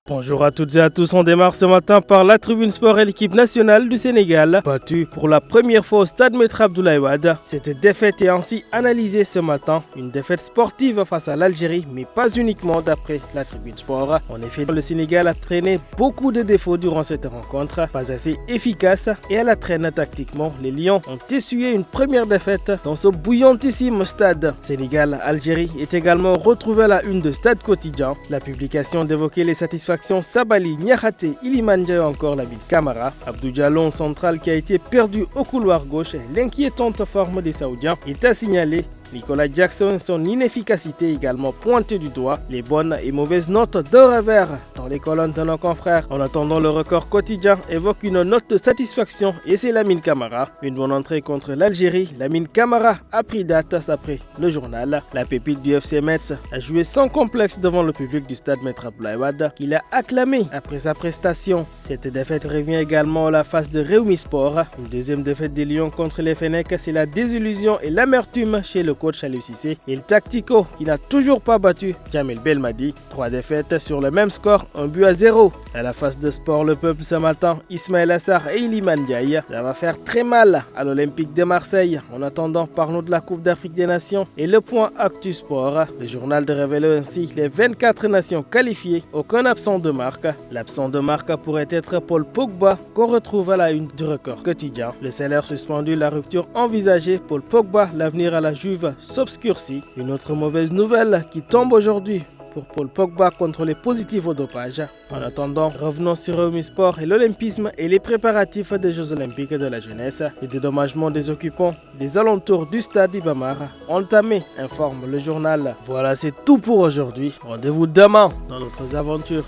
Bonjour à toutes et à tous, on démarre ce matin par la Tribune Sport et l'équipe nationale du Sénégal, battue pour la première fois au stade Maître Abdoulaye Wade. Cette défaite est ainsi analysée ce matin, une défaite sportive face à l'Algérie, mais pas uniquement d'après la Tribune Sport. En effet, le Sénégal a traîné beaucoup de défauts durant cette rencontre, pas assez efficace et à la traîne tactiquement. Les Lions ont essuyé une première défaite dans ce bouillantissime stade. Sénégal-Algérie est également retrouvé à la une de Stade Quotidien. La publication d'évoquer les satisfactions Sabali, Niakhaté, Iliman Ndiaye encore Lamine Camara. Abdou Diallo central qui a été perdu au couloir gauche. L'inquiétante forme des Saoudiens est à signaler. Nicolas Jackson, son inefficacité également pointée du doigt. Les bonnes et mauvaises notes de revers dans les colonnes de nos confrères. En attendant, le record quotidien évoque une note de satisfaction et c'est Lamine Camara. Une bonne entrée contre l'Algérie. Lamine Camara a pris date après le journal. La pépite du FC Metz a joué sans complexe devant le public du stade Maître Abdoulaye Wade, qu'il a acclamé après sa prestation. Cette défaite revient également à la face de Rewmi Sport. Une deuxième défaite des Lions contre les Fennecs, c'est la désillusion et l'amertume chez le coach Aliou Cissé et le tactico qui n'a toujours pas battu Djamel Belmadi. 3 défaites sur le même score, 1-0. À la face de Sport Le Peuple ce matin, Ismaël Assar et Iliman Ndiaye. Ça va faire très mal à l'Olympique de Marseille. En attendant, parlons de la Coupe d'Afrique des Nations et le point Actu Sport. Le journal de révéler ainsi les 24 nations qualifiées, aucun absent de marque. L'absent de marque pourrait être Paul Pogba qu'on retrouve à la une du record quotidien. Le salaire suspendu, la rupture envisagée. Paul Pogba, l'avenir à la Juve s'obscurcit. Une autre mauvaise nouvelle qui tombe aujourd'hui pour Paul Pogba, contrôlé positif au dopage. En attendant, revenons sur Rewmi Sport et l'olympisme et les préparatifs des Jeux Olympiques de la jeunesse. Le dédommagement des occupants des alentours du stade Iba Mar entamé, informe le journal. Voilà, c'est tout pour aujourd'hui. Rendez-vous demain dans d'autres aventures.